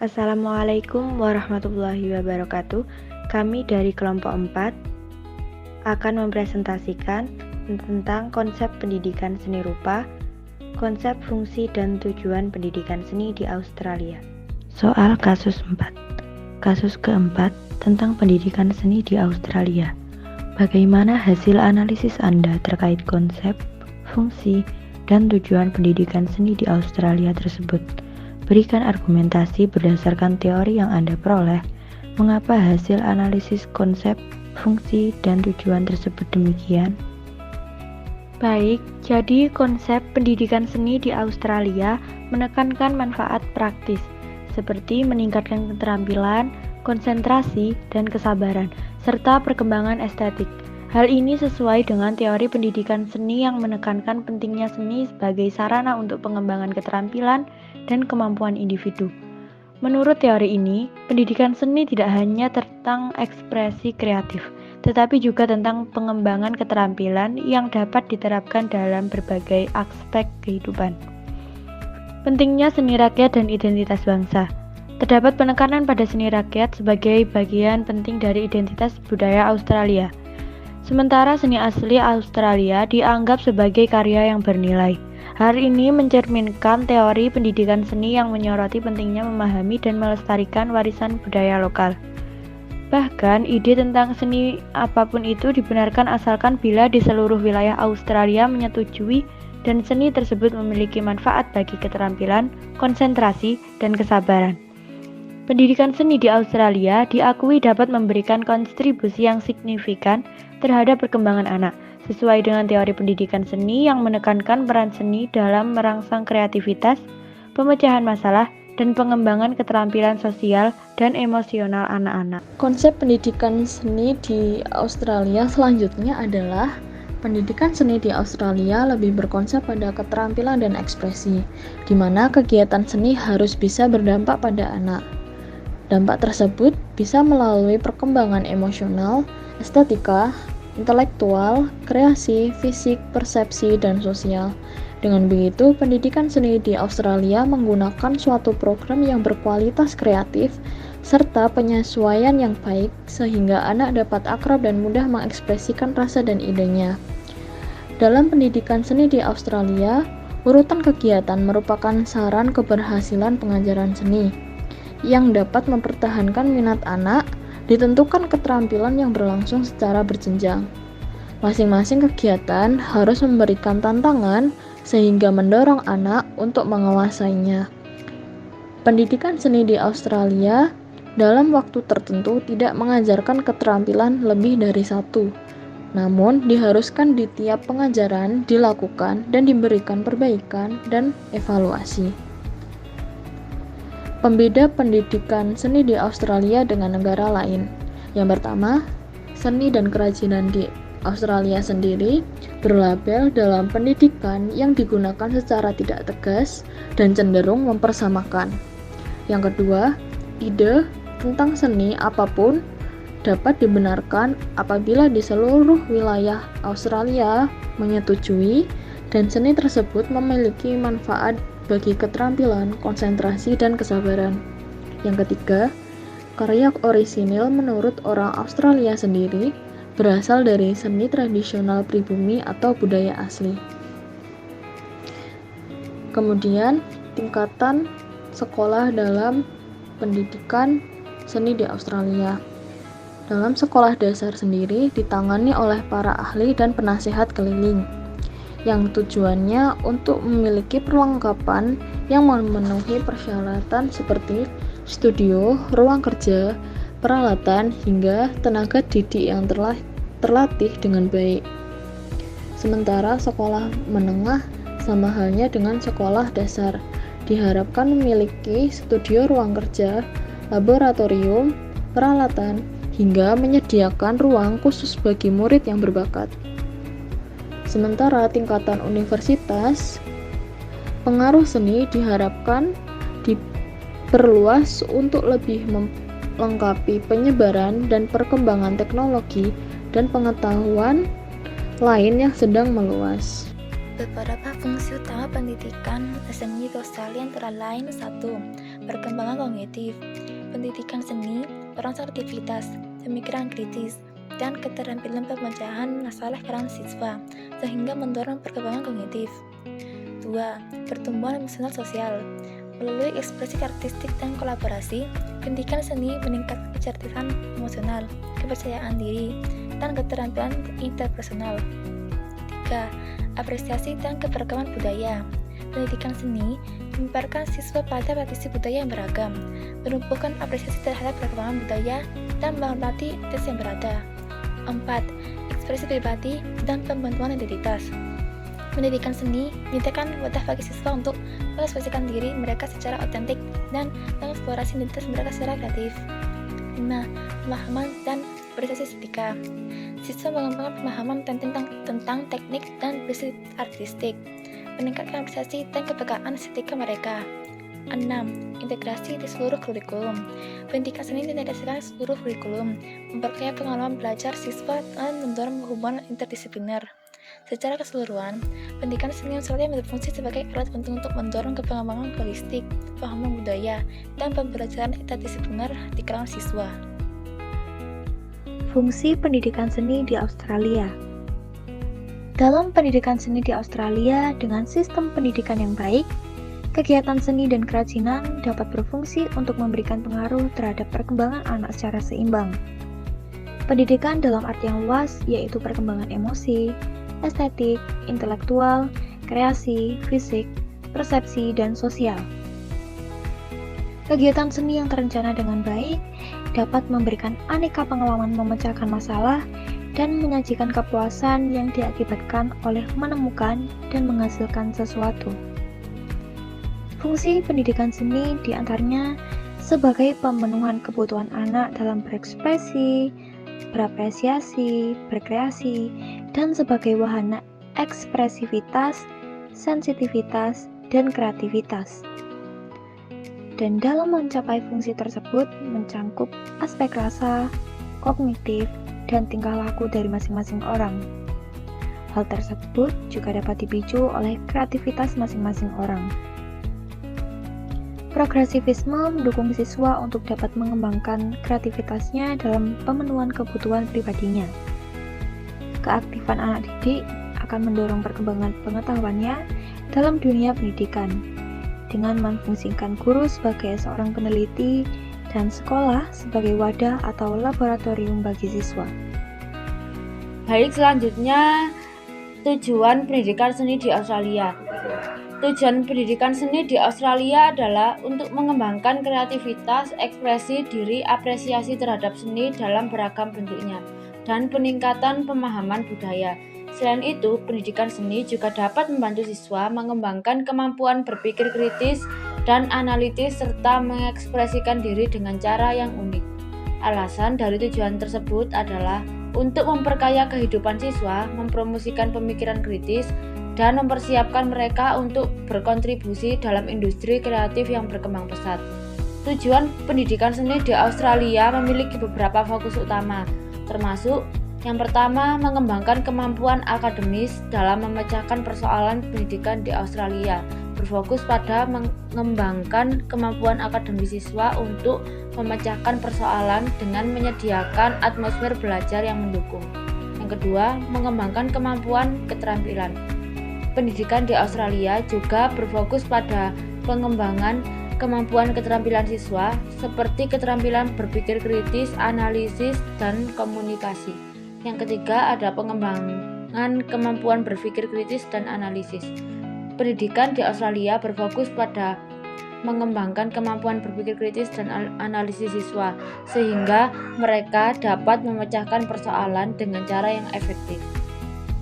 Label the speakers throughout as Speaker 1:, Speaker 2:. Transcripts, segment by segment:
Speaker 1: Assalamualaikum warahmatullahi wabarakatuh. Kami dari kelompok 4 akan mempresentasikan tentang konsep pendidikan seni rupa, konsep fungsi dan tujuan pendidikan seni di Australia. Soal kasus 4. Kasus keempat tentang pendidikan seni di Australia. Bagaimana hasil analisis Anda terkait konsep, fungsi, dan tujuan pendidikan seni di Australia tersebut? Berikan argumentasi berdasarkan teori yang Anda peroleh. Mengapa hasil analisis konsep, fungsi, dan tujuan tersebut demikian? Baik, jadi konsep pendidikan seni di Australia menekankan manfaat praktis, seperti meningkatkan keterampilan, konsentrasi, dan kesabaran, serta perkembangan estetik. Hal ini sesuai dengan teori pendidikan seni yang menekankan pentingnya seni sebagai sarana untuk pengembangan keterampilan dan kemampuan individu. Menurut teori ini, pendidikan seni tidak hanya tentang ekspresi kreatif, tetapi juga tentang pengembangan keterampilan yang dapat diterapkan dalam berbagai aspek kehidupan. Pentingnya seni rakyat dan identitas bangsa. Terdapat penekanan pada seni rakyat sebagai bagian penting dari identitas budaya Australia. Sementara seni asli Australia dianggap sebagai karya yang bernilai. Hal ini mencerminkan teori pendidikan seni yang menyoroti pentingnya memahami dan melestarikan warisan budaya lokal. Bahkan, ide tentang seni apapun itu dibenarkan asalkan bila di seluruh wilayah Australia menyetujui dan seni tersebut memiliki manfaat bagi keterampilan, konsentrasi, dan kesabaran. Pendidikan seni di Australia diakui dapat memberikan kontribusi yang signifikan terhadap perkembangan anak, sesuai dengan teori pendidikan seni yang menekankan peran seni dalam merangsang kreativitas, pemecahan masalah, dan pengembangan keterampilan sosial dan emosional anak-anak.
Speaker 2: Konsep pendidikan seni di Australia selanjutnya adalah pendidikan seni di Australia lebih berkonsep pada keterampilan dan ekspresi, di mana kegiatan seni harus bisa berdampak pada anak. Dampak tersebut bisa melalui perkembangan emosional, estetika, intelektual, kreasi, fisik, persepsi, dan sosial. Dengan begitu, pendidikan seni di Australia menggunakan suatu program yang berkualitas kreatif serta penyesuaian yang baik sehingga anak dapat akrab dan mudah mengekspresikan rasa dan idenya. Dalam pendidikan seni di Australia, urutan kegiatan merupakan saran keberhasilan pengajaran seni yang dapat mempertahankan minat anak, ditentukan keterampilan yang berlangsung secara berjenjang. Masing-masing kegiatan harus memberikan tantangan sehingga mendorong anak untuk menguasainya. Pendidikan seni di Australia dalam waktu tertentu tidak mengajarkan keterampilan lebih dari satu, namun diharuskan di tiap pengajaran dilakukan dan diberikan perbaikan dan evaluasi. Pembeda pendidikan seni di Australia dengan negara lain. Yang pertama, seni dan kerajinan di Australia sendiri berlabel dalam pendidikan yang digunakan secara tidak tegas dan cenderung mempersamakan. Yang kedua, ide tentang seni apapun dapat dibenarkan apabila di seluruh wilayah Australia menyetujui dan seni tersebut memiliki manfaat bagi keterampilan, konsentrasi, dan kesabaran. Yang ketiga, karya orisinil menurut orang Australia sendiri berasal dari seni tradisional pribumi atau budaya asli. Kemudian, tingkatan sekolah dalam pendidikan seni di Australia. Dalam sekolah dasar sendiri ditangani oleh para ahli dan penasehat keliling, yang tujuannya untuk memiliki perlengkapan yang memenuhi persyaratan seperti studio, ruang kerja, peralatan, hingga tenaga didik yang terlatih dengan baik. Sementara sekolah menengah sama halnya dengan sekolah dasar, diharapkan memiliki studio ruang kerja, laboratorium, peralatan, hingga menyediakan ruang khusus bagi murid yang berbakat. Sementara tingkatan universitas, pengaruh seni diharapkan diperluas untuk lebih melengkapi penyebaran dan perkembangan teknologi dan pengetahuan lain yang sedang meluas.
Speaker 3: Beberapa fungsi utama pendidikan seni di Australia antara lain: 1. perkembangan kognitif. Pendidikan seni merangsang aktivitas, pemikiran kritis, dan keterampilan pemecahan masalah peran siswa, sehingga mendorong perkembangan kognitif. 2. Pertumbuhan emosional sosial. Melalui ekspresi artistik dan kolaborasi, pendidikan seni meningkatkan kecerdasan emosional, kepercayaan diri, dan keterampilan interpersonal. 3. Apresiasi dan keberagaman budaya. Pendidikan seni menyebarkan siswa pada tradisi budaya yang beragam, menumbuhkan apresiasi terhadap keragaman budaya, dan menghormati identitas yang berada. 4. Ekspresi pribadi dan pembentukan identitas. Pendidikan seni menyediakan wadah bagi siswa untuk mengekspresikan diri mereka secara otentik dan mengeksplorasi identitas mereka secara kreatif. 5. Pemahaman dan apresiasi estetika. Siswa mengembangkan pemahaman tentang teknik dan prinsip artistik, meningkatkan apresiasi dan kepekaan estetika mereka. 6. Integrasi di seluruh kurikulum. Pendidikan seni diintegrasikan di seluruh kurikulum, memperkaya pengalaman belajar siswa dan mendorong hubungan interdisipliner. Secara keseluruhan, pendidikan seni Australia berfungsi sebagai alat penting untuk mendorong pengembangan holistik, pemahaman budaya, dan pembelajaran interdisipliner di kalangan siswa.
Speaker 1: Fungsi pendidikan seni di Australia. Dalam pendidikan seni di Australia dengan sistem pendidikan yang baik, kegiatan seni dan kerajinan dapat berfungsi untuk memberikan pengaruh terhadap perkembangan anak secara seimbang. Pendidikan dalam arti yang luas yaitu perkembangan emosi, estetik, intelektual, kreasi, fisik, persepsi, dan sosial. Kegiatan seni yang terencana dengan baik dapat memberikan aneka pengalaman memecahkan masalah dan menyajikan kepuasan yang diakibatkan oleh menemukan dan menghasilkan sesuatu. Fungsi pendidikan seni diantaranya sebagai pemenuhan kebutuhan anak dalam berekspresi, berapresiasi, berkreasi, dan sebagai wahana ekspresivitas, sensitivitas, dan kreativitas. Dan dalam mencapai fungsi tersebut mencangkup aspek rasa, kognitif, dan tingkah laku dari masing-masing orang. Hal tersebut juga dapat dipicu oleh kreativitas masing-masing orang. Progresivisme mendukung siswa untuk dapat mengembangkan kreativitasnya dalam pemenuhan kebutuhan pribadinya. Keaktifan anak didik akan mendorong perkembangan pengetahuannya dalam dunia pendidikan, dengan memfungsikan guru sebagai seorang peneliti dan sekolah sebagai wadah atau laboratorium bagi siswa.
Speaker 4: Baik, selanjutnya tujuan pendidikan seni di Australia. Tujuan pendidikan seni di Australia adalah untuk mengembangkan kreativitas, ekspresi diri, apresiasi terhadap seni dalam beragam bentuknya, dan peningkatan pemahaman budaya. Selain itu, pendidikan seni juga dapat membantu siswa mengembangkan kemampuan berpikir kritis dan analitis serta mengekspresikan diri dengan cara yang unik. Alasan dari tujuan tersebut adalah untuk memperkaya kehidupan siswa, mempromosikan pemikiran kritis, dan mempersiapkan mereka untuk berkontribusi dalam industri kreatif yang berkembang pesat. Tujuan pendidikan seni di Australia memiliki beberapa fokus utama, termasuk yang pertama, mengembangkan kemampuan akademis dalam memecahkan persoalan pendidikan di Australia, berfokus pada mengembangkan kemampuan akademis siswa untuk memecahkan persoalan dengan menyediakan atmosfer belajar yang mendukung. Yang kedua, mengembangkan kemampuan keterampilan. Pendidikan di Australia juga berfokus pada pengembangan kemampuan keterampilan siswa seperti keterampilan berpikir kritis, analisis, dan komunikasi. Yang ketiga, ada pengembangan kemampuan berpikir kritis dan analisis. Pendidikan di Australia berfokus pada mengembangkan kemampuan berpikir kritis dan analisis siswa, sehingga mereka dapat memecahkan persoalan dengan cara yang efektif.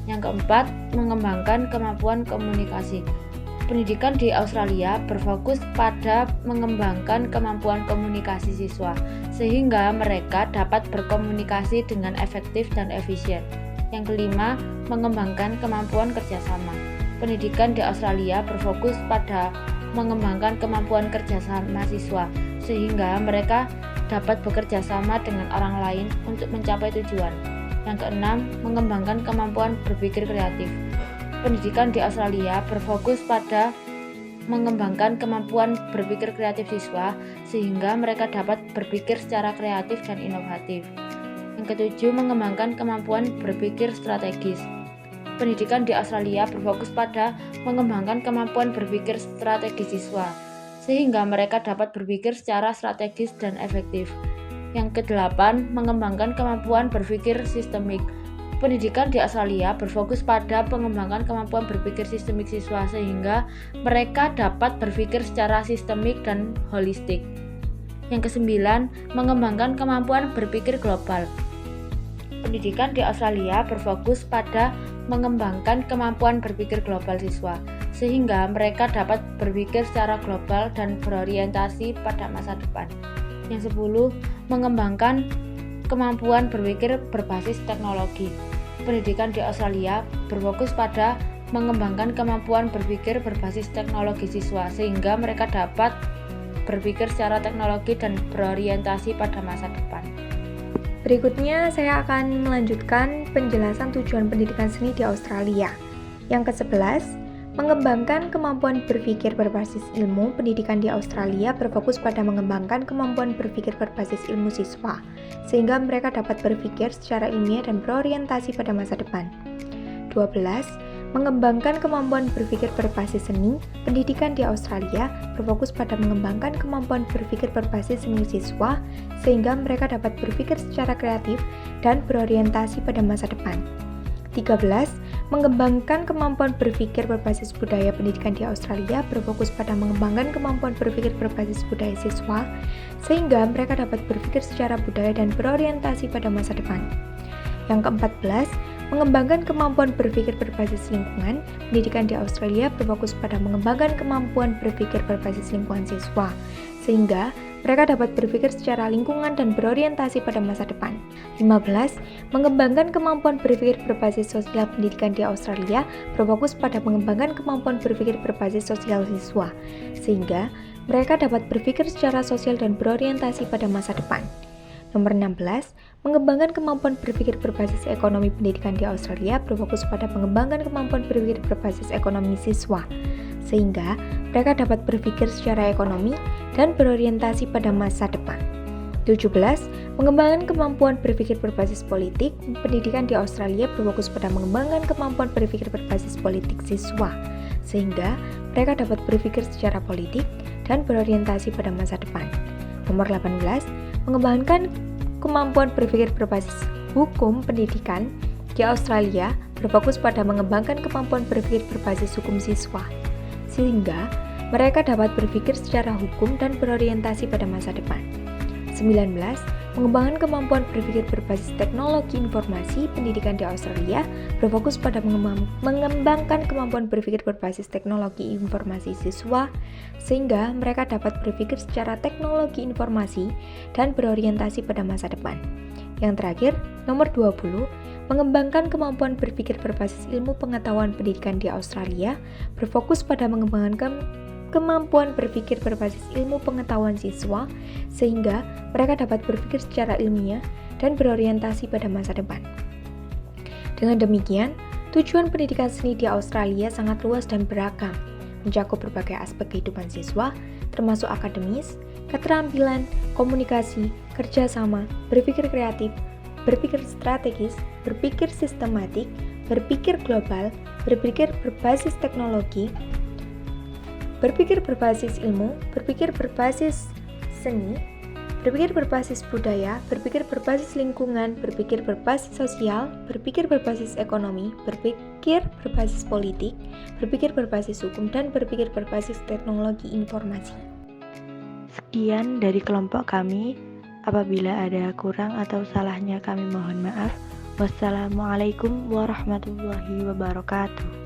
Speaker 4: Yang keempat, mengembangkan kemampuan komunikasi. Pendidikan di Australia berfokus pada mengembangkan kemampuan komunikasi siswa, sehingga mereka dapat berkomunikasi dengan efektif dan efisien. Yang kelima, mengembangkan kemampuan kerjasama. Pendidikan di Australia berfokus pada mengembangkan kemampuan kerjasama siswa, sehingga mereka dapat bekerja sama dengan orang lain untuk mencapai tujuan. Yang keenam, mengembangkan kemampuan berpikir kreatif. Pendidikan di Australia berfokus pada mengembangkan kemampuan berpikir kreatif siswa sehingga mereka dapat berpikir secara kreatif dan inovatif. Yang ketujuh, mengembangkan kemampuan berpikir strategis. Pendidikan di Australia berfokus pada mengembangkan kemampuan berpikir strategis siswa sehingga mereka dapat berpikir secara strategis dan efektif. Yang kedelapan, mengembangkan kemampuan berpikir sistemik. Pendidikan di Australia berfokus pada pengembangan kemampuan berpikir sistemik siswa sehingga mereka dapat berpikir secara sistemik dan holistik. Yang kesembilan, mengembangkan kemampuan berpikir global. Pendidikan di Australia berfokus pada mengembangkan kemampuan berpikir global siswa sehingga mereka dapat berpikir secara global dan berorientasi pada masa depan. Yang 10, mengembangkan kemampuan berpikir berbasis teknologi. Pendidikan di Australia berfokus pada mengembangkan kemampuan berpikir berbasis teknologi siswa sehingga mereka dapat berpikir secara teknologi dan berorientasi pada masa depan.
Speaker 5: Berikutnya saya akan melanjutkan penjelasan tujuan pendidikan seni di Australia. Yang ke-11, mengembangkan kemampuan berpikir berbasis ilmu. Pendidikan di Australia berfokus pada mengembangkan kemampuan berpikir berbasis ilmu siswa, sehingga mereka dapat berpikir secara ilmiah dan berorientasi pada masa depan. 12. Mengembangkan kemampuan berpikir berbasis seni. Pendidikan di Australia berfokus pada mengembangkan kemampuan berpikir berbasis seni siswa, sehingga mereka dapat berpikir secara kreatif dan berorientasi pada masa depan. 13. Mengembangkan kemampuan berpikir berbasis budaya. Pendidikan di Australia berfokus pada mengembangkan kemampuan berpikir berbasis budaya siswa, sehingga mereka dapat berpikir secara budaya dan berorientasi pada masa depan. Yang ke-14, mengembangkan kemampuan berpikir berbasis lingkungan. Pendidikan di Australia berfokus pada mengembangkan kemampuan berpikir berbasis lingkungan siswa, sehingga mereka dapat berpikir secara lingkungan dan berorientasi pada masa depan. 15. Mengembangkan kemampuan berpikir berbasis sosial. Pendidikan di Australia berfokus pada mengembangkan kemampuan berpikir berbasis sosial siswa, sehingga mereka dapat berpikir secara sosial dan berorientasi pada masa depan. Nomor 16. Mengembangkan kemampuan berpikir berbasis ekonomi. Pendidikan di Australia berfokus pada mengembangkan kemampuan berpikir berbasis ekonomi siswa, sehingga mereka dapat berpikir secara ekonomi dan berorientasi pada masa depan. 17. Mengembangkan kemampuan berpikir berbasis politik. Pendidikan di Australia berfokus pada mengembangkan kemampuan berpikir berbasis politik siswa, sehingga mereka dapat berpikir secara politik dan berorientasi pada masa depan. Nomor 18. Mengembangkan kemampuan berpikir berbasis hukum. Pendidikan di Australia berfokus pada mengembangkan kemampuan berpikir berbasis hukum siswa, sehingga mereka dapat berpikir secara hukum dan berorientasi pada masa depan. 19. Mengembangkan kemampuan berpikir berbasis teknologi informasi. Pendidikan di Australia berfokus pada mengembangkan kemampuan berpikir berbasis teknologi informasi siswa, sehingga mereka dapat berpikir secara teknologi informasi dan berorientasi pada masa depan. Yang terakhir, nomor 20, mengembangkan kemampuan berpikir berbasis ilmu pengetahuan. Pendidikan di Australia berfokus pada mengembangkan kemampuan berpikir berbasis ilmu pengetahuan siswa, sehingga mereka dapat berpikir secara ilmiah dan berorientasi pada masa depan. Dengan demikian, tujuan pendidikan seni di Australia sangat luas dan beragam, mencakup berbagai aspek kehidupan siswa, termasuk akademis, keterampilan, komunikasi, kerjasama, berpikir kreatif, berpikir strategis, berpikir sistematik, berpikir global, berpikir berbasis teknologi, berpikir berbasis ilmu, berpikir berbasis seni, berpikir berbasis budaya, berpikir berbasis lingkungan, berpikir berbasis sosial, berpikir berbasis ekonomi, berpikir berbasis politik, berpikir berbasis hukum, dan berpikir berbasis teknologi informasi.
Speaker 1: Sekian dari kelompok kami. Apabila ada kurang atau salahnya kami mohon maaf. Wassalamualaikum warahmatullahi wabarakatuh.